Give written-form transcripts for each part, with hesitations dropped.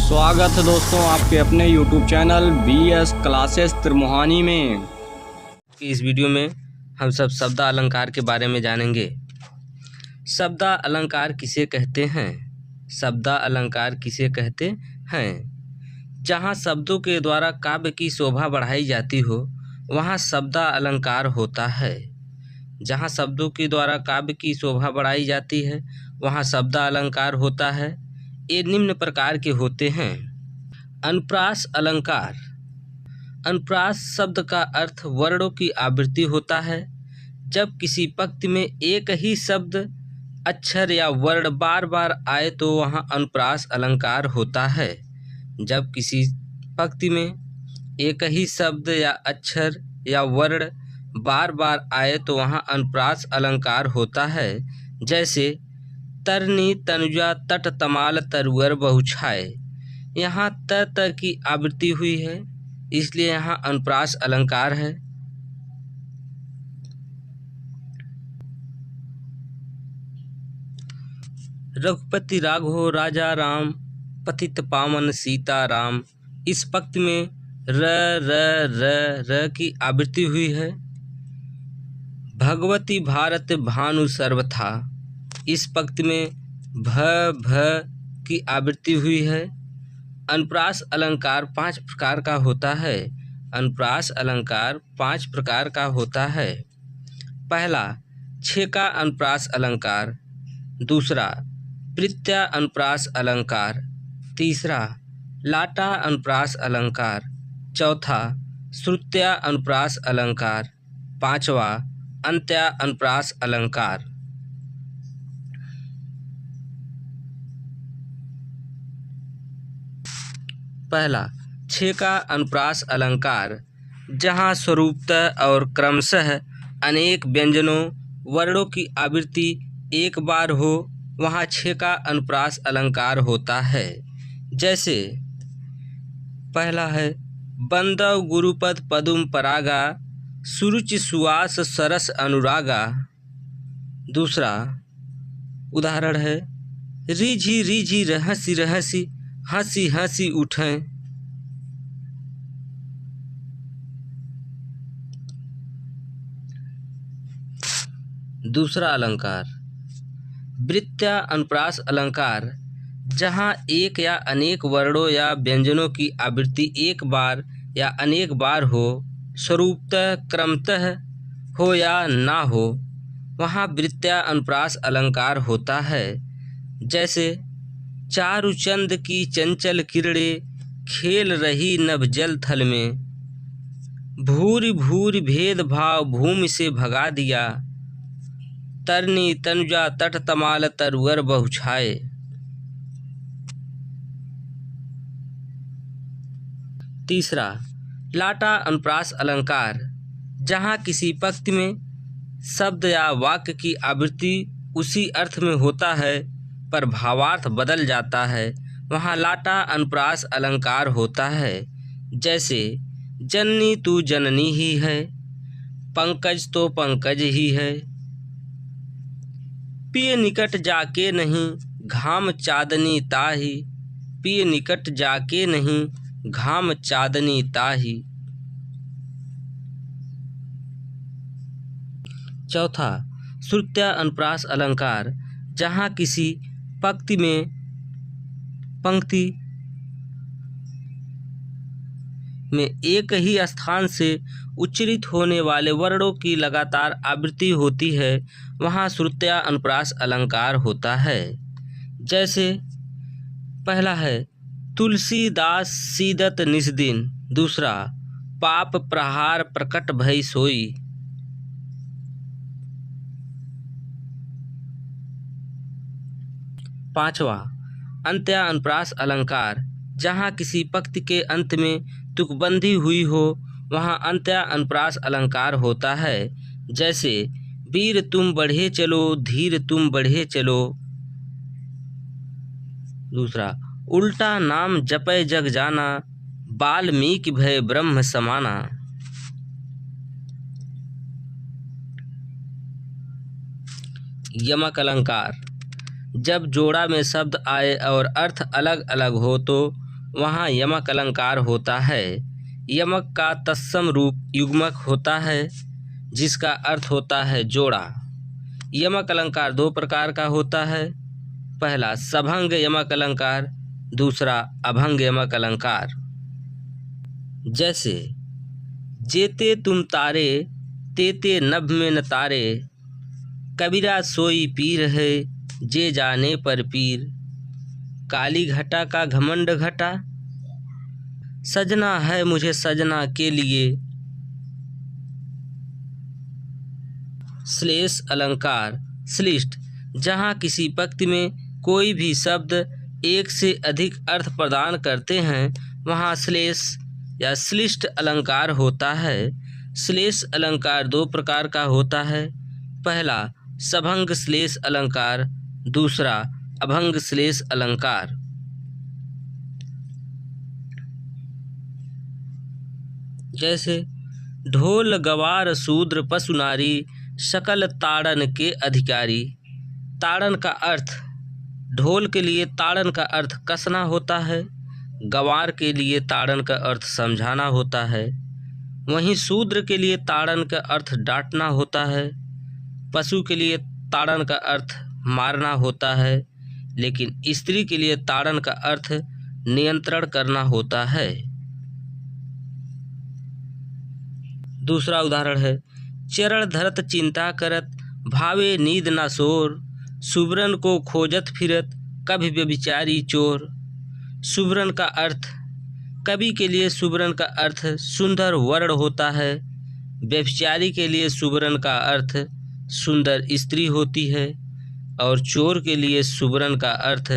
स्वागत है दोस्तों आपके अपने YouTube channel BS classes Trimohani में। इस वीडियो में हम सब शब्द अलंकार के बारे में जानेंगे। शब्द अलंकार किसे कहते हैं? शब्द अलंकार किसे कहते हैं? जहाँ शब्दों के द्वारा काव्य की शोभा बढ़ाई जाती हो वहाँ शब्द अलंकार होता है। जहाँ शब्दों के द्वारा काव्य की शोभा बढ़ाई जाती है वहाँ शब्द अलंकार होता है। ये निम्न प्रकार के होते हैं। अनुप्रास अलंकार। अनुप्रास शब्द का अर्थ वर्णों की आवृत्ति होता है। जब किसी पंक्ति में एक ही शब्द, अक्षर या वर्ण बार बार आए तो वहाँ अनुप्रास अलंकार होता है। जब किसी पंक्ति में एक ही शब्द या अक्षर या वर्ण बार बार आए तो वहाँ अनुप्रास अलंकार होता है। जैसे तरनी तनुजा तट तमाल तरुअर बहुछाए। यहाँ त की आवृत्ति हुई है इसलिए यहाँ अनुप्रास अलंकार है। रघुपति राघव राजा राम पतित पावन सीता राम। इस पंक्ति में र की आवृत्ति हुई है। भगवती भारत भानु सर्वथा। इस पंक्ति में भ की आवृत्ति हुई है। अनुप्रास अलंकार 5 प्रकार का होता है। अनुप्रास अलंकार 5 प्रकार का होता है। पहला छेका अनुप्रास अलंकार, दूसरा प्रत्यय अनुप्रास अलंकार, तीसरा लाटा अनुप्रास अलंकार, चौथा श्रुत्य अनुप्रास अलंकार, पांचवा अंत्य अनुप्रास अलंकार। पहला छेका अनुप्रास अलंकार। जहाँ स्वरूपतः और क्रमशः अनेक व्यंजनों वर्णों की आवृत्ति एक बार हो वहाँ छेका अनुप्रास अलंकार होता है। जैसे पहला है बंदव गुरुपद पदुम परागा सुरुचि सुवास सरस अनुरागा। दूसरा उदाहरण है रिझी रिझी रहसी रहसी हंसी हंसी उठें। दूसरा अलंकार वृत्त्य अनुप्रास अलंकार। जहाँ एक या अनेक वर्णों या व्यंजनों की आवृत्ति एक बार या अनेक बार हो, स्वरूपतः क्रमतः हो या ना हो, वहाँ वृत्त्य अनुप्रास अलंकार होता है। जैसे चारुचंद की चंचल किरणें खेल रही नभ जल थल में। भूरि भूरि भेद भाव भूमि से भगा दिया। तरनी तनुजा तट तमाल तरुअर बहुछाए। तीसरा लाटा अनुप्रास अलंकार। जहाँ किसी पंक्ति में शब्द या वाक्य की आवृत्ति उसी अर्थ में होता है पर भावार्थ बदल जाता है वहाँ लाटा अनुप्रास अलंकार होता है। जैसे जननी तू जननी ही है, पंकज तो पंकज ही है। पिय निकट जाके नहीं घाम चांदनी ताही। पिय निकट जाके नहीं घाम चांदनी ताही। चौथा श्रुत्य अनुप्रास अलंकार। जहाँ किसी पंक्ति में एक ही स्थान से उच्चारित होने वाले वर्णों की लगातार आवृत्ति होती है वहाँ श्रुत्य अनुप्रास अलंकार होता है। जैसे पहला है तुलसीदास सीदत निस्दिन, दूसरा पाप प्रहार प्रकट भई सोई। पांचवा अंत्य अनुप्रास अलंकार। जहाँ किसी पंक्ति के अंत में तुकबंदी हुई हो वहाँ अंत्य अनुप्रास अलंकार होता है। जैसे वीर तुम बढ़े चलो धीर तुम बढ़े चलो। दूसरा उल्टा नाम जपय जग जाना वाल्मीकि भय ब्रह्म समाना। यमक अलंकार। जब जोड़ा में शब्द आए और अर्थ अलग अलग हो तो वहाँ यमक अलंकार होता है। यमक का तत्सम रूप युग्मक होता है जिसका अर्थ होता है जोड़ा। यमक अलंकार दो प्रकार का होता है, पहला सभंग यमक अलंकार, दूसरा अभंग यमक अलंकार। जैसे जेते तुम तारे तेते नभ में न तारे, कबीरा सोई पीर है जे जाने पर पीर, काली घटा का घमंड घटा, सजना है मुझे सजना के लिए। श्लेष अलंकार श्लिष्ट, जहाँ किसी पंक्ति में कोई भी शब्द एक से अधिक अर्थ प्रदान करते हैं वहाँ श्लेष या श्लिष्ट अलंकार होता है। श्लेष अलंकार दो प्रकार का होता है, पहला सभंग श्लेष अलंकार, दूसरा अभंग श्लेष अलंकार। जैसे ढोल गवार शूद्र पशु नारी, सकल ताड़न के अधिकारी। ताड़न का अर्थ, ढोल के लिए ताड़न का अर्थ कसना होता है, गवार के लिए ताड़न का अर्थ समझाना होता है। वहीं शूद्र के लिए ताड़न का अर्थ डांटना होता है, पशु के लिए ताड़न का अर्थ मारना होता है, लेकिन स्त्री के लिए ताड़न का अर्थ नियंत्रण करना होता है। दूसरा उदाहरण है चरण धरत चिंता करत, भावे नींद ना सोर, सुबरन को खोजत फिरत कभी व्यभिचारी चोर। सुबरन का अर्थ, कवि के लिए सुबरन का अर्थ सुंदर वर्ण होता है, व्यभिचारी के लिए सुबरन का अर्थ सुंदर स्त्री होती है, और चोर के लिए सुबरन का अर्थ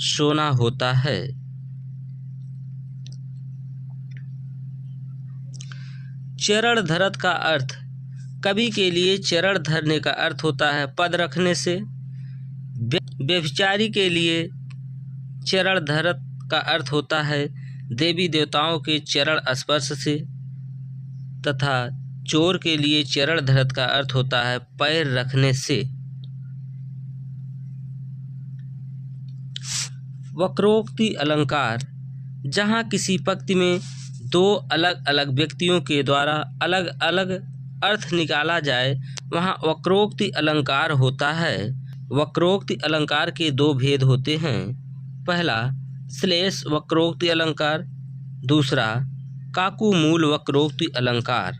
सोना होता है। चरण धरत का अर्थ, कवि के लिए चरण धरने का अर्थ होता है पद रखने से, व्यभिचारी के लिए चरण धरत का अर्थ होता है देवी देवताओं के चरण स्पर्श से, तथा चोर के लिए चरण धरत का अर्थ होता है पैर रखने से। वक्रोक्ति अलंकार, जहाँ किसी पंक्ति में दो अलग अलग व्यक्तियों के द्वारा अलग अलग अर्थ निकाला जाए वहाँ वक्रोक्ति अलंकार होता है। वक्रोक्ति अलंकार के दो भेद होते हैं, पहला श्लेष वक्रोक्ति अलंकार, दूसरा काकू मूल वक्रोक्ति अलंकार।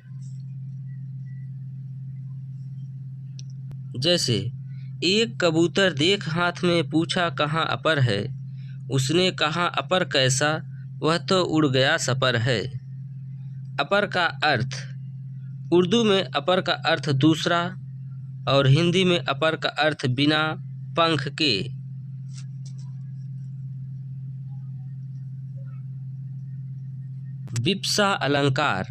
जैसे एक कबूतर देख हाथ में पूछा कहाँ अपर है, उसने कहा अपर कैसा, वह तो उड़ गया सपर है। अपर का अर्थ, उर्दू में अपर का अर्थ दूसरा और हिंदी में अपर का अर्थ बिना पंख के। विप्सा अलंकार,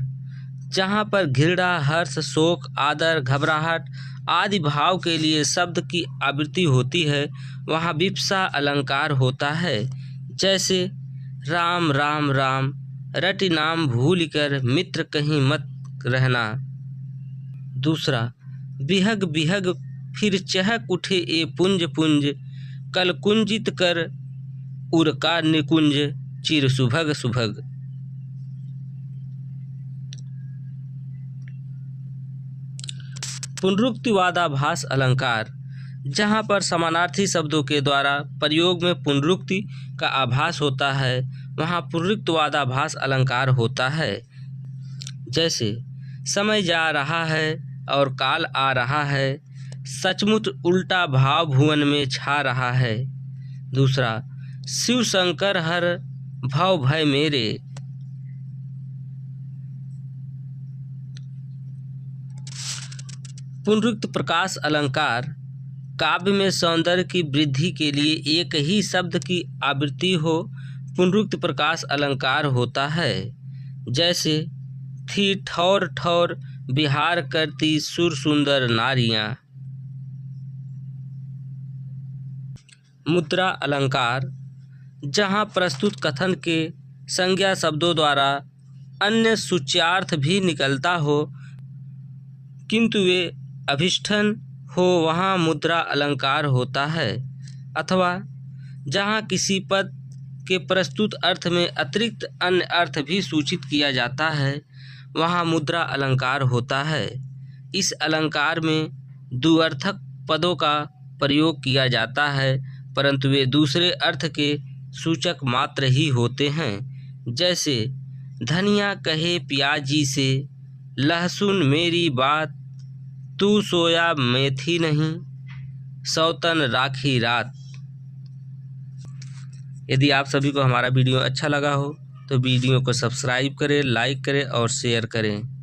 जहाँ पर घृणा हर्ष शोक आदर घबराहट आदि भाव के लिए शब्द की आवृत्ति होती है वहाँ विप्सा अलंकार होता है। जैसे राम राम राम रटि नाम भूल कर मित्र कहीं मत रहना। दूसरा बिहग बिहग फिर चहक उठे ए पुंज पुंज, कल कुंजित कर उरका निकुंज चिर सुभग सुभग। पुनरुक्तिवादाभास अलंकार, जहाँ पर समानार्थी शब्दों के द्वारा प्रयोग में पुनरुक्ति का आभास होता है वहाँ पुनरुक्तिवादाभास अलंकार होता है। जैसे समय जा रहा है और काल आ रहा है, सचमुच उल्टा भाव भुवन में छा रहा है। दूसरा शिव शंकर हर भव भय मेरे। पुनरुक्त प्रकाश अलंकार, काव्य में सौंदर्य की वृद्धि के लिए एक ही शब्द की आवृत्ति हो पुनरुक्त प्रकाश अलंकार होता है। जैसे थी ठौर ठौर विहार करती सुर सुंदर नारियां। मुद्रा अलंकार, जहाँ प्रस्तुत कथन के संज्ञा शब्दों द्वारा अन्य सूच्यार्थ भी निकलता हो किंतु वे अभिष्ठन हो वहाँ मुद्रा अलंकार होता है। अथवा जहाँ किसी पद के प्रस्तुत अर्थ में अतिरिक्त अन्य अर्थ भी सूचित किया जाता है वहाँ मुद्रा अलंकार होता है। इस अलंकार में द्व्यर्थक पदों का प्रयोग किया जाता है, परंतु वे दूसरे अर्थ के सूचक मात्र ही होते हैं। जैसे धनिया कहे पियाजी से, लहसुन मेरी बात, तू सोया मेथी नहीं, सौतन राखी रात। यदि आप सभी को हमारा वीडियो अच्छा लगा हो तो वीडियो को सब्सक्राइब करें, लाइक करें और शेयर करें।